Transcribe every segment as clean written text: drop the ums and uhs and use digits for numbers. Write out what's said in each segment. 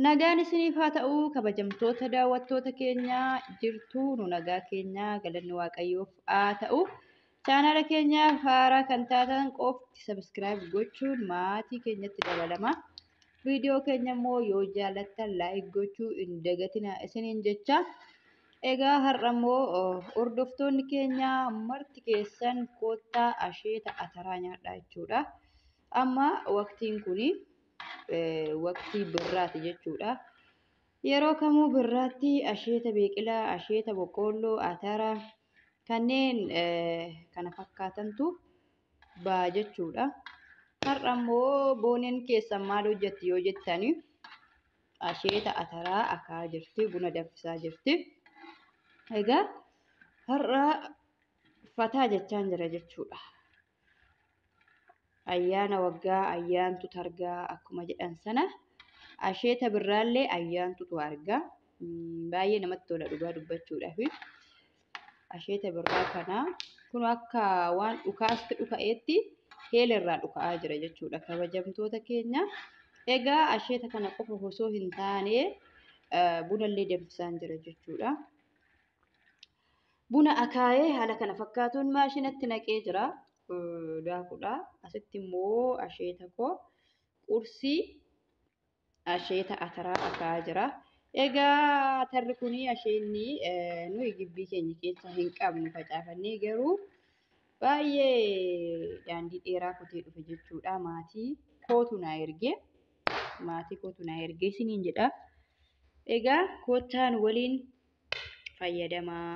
Nagaan isiniif haa ta'u kabajamtoota daawwattoota keenyaa jirtu nu nagaa keenyaa galanni waaqayyoof haa ta'u chaanala keenyaaf haaraa kan taatan qofti sabiskiraayib gochuun maatii keenyatti dabalama. Viidiyoo keenya immoo yoo jaallattan laayik gochuu hin dagatinaa isiniin jecha. Egaa har'a immoo hordoftoonni keenyaa marti keessan koottaa asheeta ataraa nyaadhaa jechuudha. Amma waqtiin kuni waqtii birraati jechuudha. Yeroo kamuu birraatti asheeta biqilaa, asheeta boqqoolloo, atara kanneen kana fakkaatantu ba'a jechuudha. Har'a immoo booneen keessan maal hojjetti yoo jettani asheeta ataraa akaayaa jirti, buna danfisaa jirti. Egaa har'a fataa jechaan jira jechuudha. Ayyaana waggaa ayyaantu targaa akkuma jedhan sana asheeta birraallee ayyaantutu argaa. Baay'ee namatti tola dhugaa dubbachuudhaaf. Asheeta birraa kana kun akka waan dhukaasti dhuka'eetti heelarraa dhuka'aa jira jechuudha kabajamtoota keenya. Egaa asheeta kana qofa osoo hin taane bunallee danfisaan jira jechuudha. Buna akaayee haala kana fakkaatuun maashinatti naqee jira. Daakuudha. Asitti immoo asheeta koo qursii asheeta ataraa akaayaa jira. Egaa atarri kuni asheenni nuyi gibbii keenya keessa hin qabnu facaafannee garuu baay'ee daandii dheeraa kutee dhufe jechuudha. Maatii kootu naa ergee isiniin jedha. Egaa koottaan waliin fayyadamaa.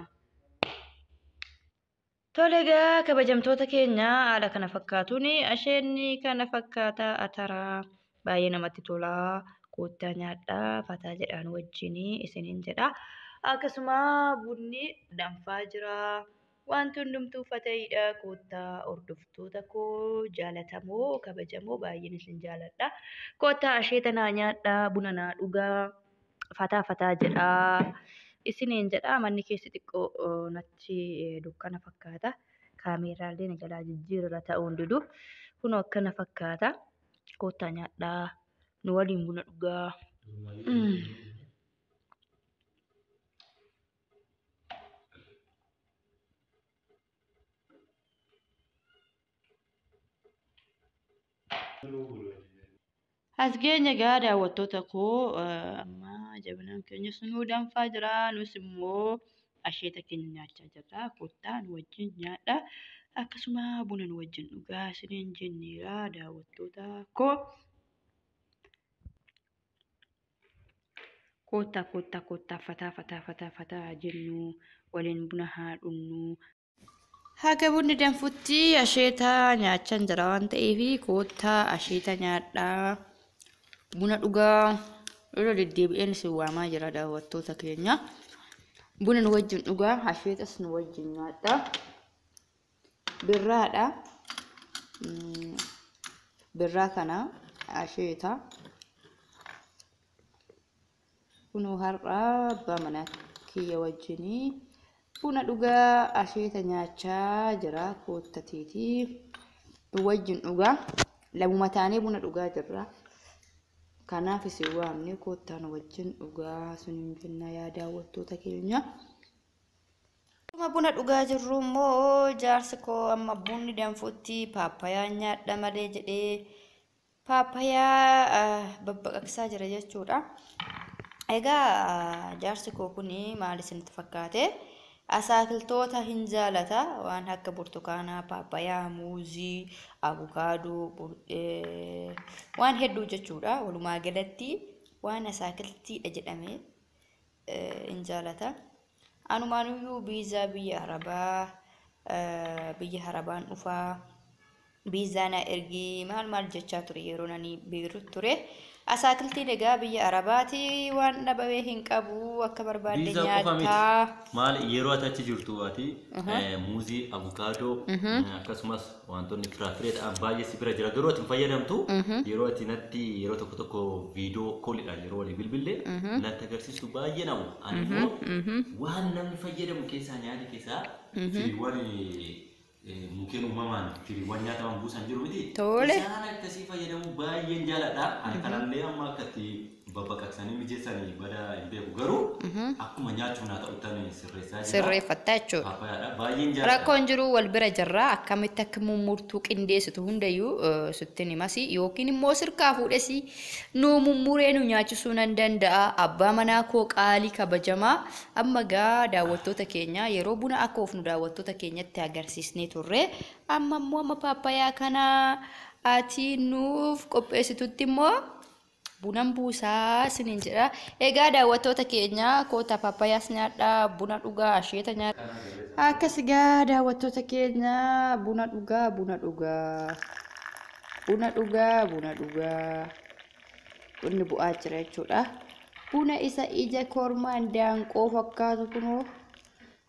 Tole egaa kabajamtoota keenya haala kana fakkaatuun asheenni kana fakkaata ataraa baay'ee namatti tola. Koottaa nyaadhaa fataa jedhaan wajjin isiniin jedha. Akkasuma bunni danfaa jira. Wanti hundumtuu fata'idha. Koottaa hordoftoota koo jaalatamoo kabajamoo baay'een isin jaaladha. Koottaa asheeta naa nyaadhaa buna naa dhugaa fataa jedha. Isiniin jedha manni keessi xiqqoo natti dukkana fakkaata. Kaameeraallee na jalaa jijjiirra ta'uun didu kun akkana fakkaata. Koottaa nyaadhaa nu waliin buna dhugaa. As geenya egaa daawwattoota koo amma jabinaan keenya sunuu danfaa jira. Nus immoo asheeta keenya nyaachaa jirra. Koottaa nu wajjin nyaadhaa. Akkasuma buna nu wajjin dhugaa isiniin jenneera daawwattoota koo. Koottaa fataa jennu waliin buna haa dhugnu. Haga bunni danfutti asheeta nyaachaa jira waan ta'eef koottaa asheeta nyaadhaa. Buna dhugaa irra deddeebi'een isin waamaa jira daawwattoota keenya. Buna nu wajjin dhugaa asheetas nu wajjin nyaadhaa. Birraadha. Birraa kana asheeta. Kunoo har'a abbaa manaa kiyya wajjinii buna dhugaa asheeta nyaachaa jira koottatiiti. Nu wajjin dhugaa lamuma taanee buna dhugaa jirra. Kanaaf isin waamne koottaa nu wajjin dhugaa isiniin jenna yaa daawwattoota keenya. Buna dhugaa jirru immoo jaarsi koo amma bunni danfutti paappayaa nyaadha malee jedhee paappayaa babbaqaqsaa jira jechuudha. Egaa jaarsi koo kuni maal isinitti fakkaate? Asaakiltoota hin jaalata waan akka burtukaanaa, paappayaa, muuzii, abukaadoo waan hedduu jechuudha. Walumaa galatti waan asaakiltiidha jedhamee hin jaalata. Anumaanuyyuu biizaa biyya Arabaan dhufaa biizaa na ergii maal jechaa ture yeroo nani Beirut ture. Asaakiltiin egaa biyya Arabaati waan dhabamee hin qabu akka barbaadde nyaataa. Maal yeroo ati jirtu ati muuzii, abukaadoo akkasumas wantoonni firaafirii ta'an baay'ee si bira jira. Garuu ati fayyadamtu yeroo ati natti yeroo tokko viidiyoo koolidhaan yeroo walii bilbilee natti agarsiistu baay'ee namu. Ani immoo waan namni fayyadamu keessaa nyaati keessaa firiiwwan mungkin umaman firiiwwan nyaataman buusan jiru miti. Tole. Isaan akkasii fayyadamu baay'een jaaladha. Ani kanallee amma akkatti babbaqaqsanii mijeessanii bada hin beeku garuu akkuma nyaachuun haa ta'utti sirreessaa jira. Sirreeffattaa jechuudha. Paappayaadha baay'een jaalladha. Rakkoon jiru wal bira jirra akkamitti akka mummurtuu qindeessitu hundayyuu sittin himasi yookiin immoo sirkaa fuudhesi nu mummuree nu nyaachisuu nan danda'a abbaa manaa koo qaalii kabajamaa amma gaa daawwattoota keenya yeroo buna akka of nu daawwattoota keenyatti agarsiisnee turre amma immoo amma paappayaa kana ati nuuf qopheessitutti immoo bunan buusaa sinin jedha. Egaa daawwattoota keenya koota paappayaas nyaadhaa buna dhugaa asheeta nyaadhaa. Akkas egaa daawwattoota keenya buna dhugaa buna dhugaa buna dhugaa buna dhugaa bunni bu'aa jira jechuudha. Buna isa ija kormaan daanqoo fakkaatu kunoo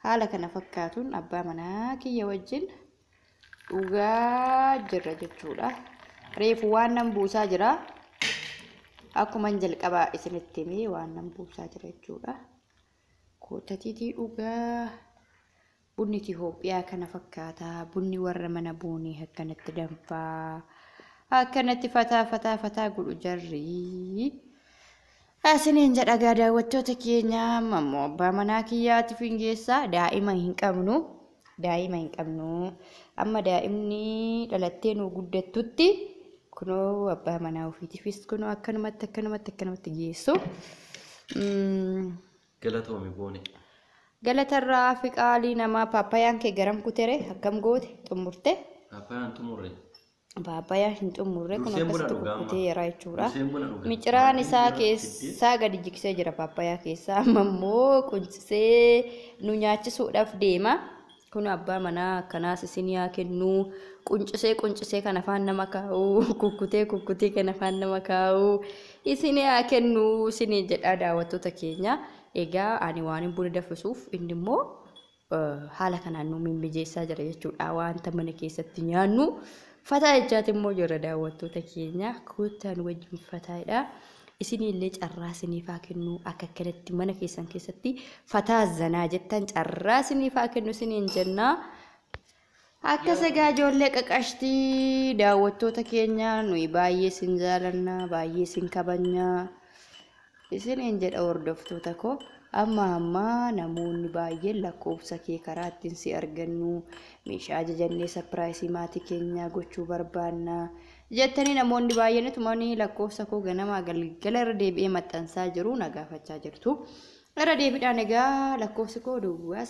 haala kana fakkaatuun abbaa manaa kiyya wajjin dhugaa jirra jechuudha. Reefu waan nan buusaa jira. Akkuma jalqabaa isinitti himee waan nan buusaa jira jechuudha. Kootatiitii dhugaa bunni Itoophiyaa kana fakkaata. Bunni warra mana buunii akkanatti danfaa. Akkanatti fataa godhu jarri. Isiniin jedha gaa daawwattoota keenya ammoo abbaa manaa kiyyaatiif hin geessaa daa'ima hin qabnu. Daa'ima hin qabnu. Amma daa'imni dhalattee nu guddattutti kunoo abbaa manaa ofiitiifis kunoo akkanumatti geessu. Galatoomi boone. Galatarraa fi qaalii namaa paappayaan kee garam kutere akkam goote xumurte? Paappayaan xumurre. Paappayaan hin xumurre kun akkasitti kukkutee jira jechuudha. Miciraan isaa keessaa gadi jiksee jira paappayaa keessaa amma immoo quncisee nu nyaachisuudhaaf deema. Kun abbaa manaa akkanaas isin yaa kennu quncisee kan afaan nama kaa'u kukkutee kan afaan nama kaa'u isin yaa kennu isin jedha daawwattoota keenya. Egaa ani waan buna danfisuuf inni immoo haala kanaan nu mijeessaa jira jechuudha. Wanta mana keessatti nyaannu fataa jechaati immoo jira daawwattoota keenya kootaan wajjin fataadha. Isinillee carraa isiniifaa kennu akka kanatti mana keessan keessatti fataa zanaa jettan carraa isiniifaa kennu isiniin jenna. Akkas egaa ijoollee qaqashtii daawwattoota keenya nuyi baay'ee isin jaalanna baay'ee isin kabajna isiniin jedha hordoftoota koo. Amma namoonni baay'een lakkoofsa kee karaa ittiin si argannu meeshaa ajajannee sapiraayisii maatii keenyaa gochuu barbaanna. Jettanii namoonni baay'een tumanii lakkoofsa koo ganama galgala irra deebi'ee maxxansaa jiru na gaafachaa jirtu. Irra deebiidhaan egaa lakkoofsi koo Duwwaa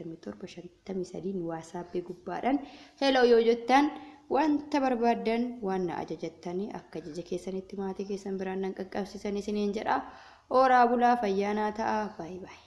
961796753 waatsaappii gubbaadhaan hello yoo jettan wanta barbaadan waan na ajajattanii akka ajaja keessanitti maatii keessan biraan nan qaqqabsiisan isiniin jedha. Ooraa bulaa fayyaanaa ta'a. Baay'ee.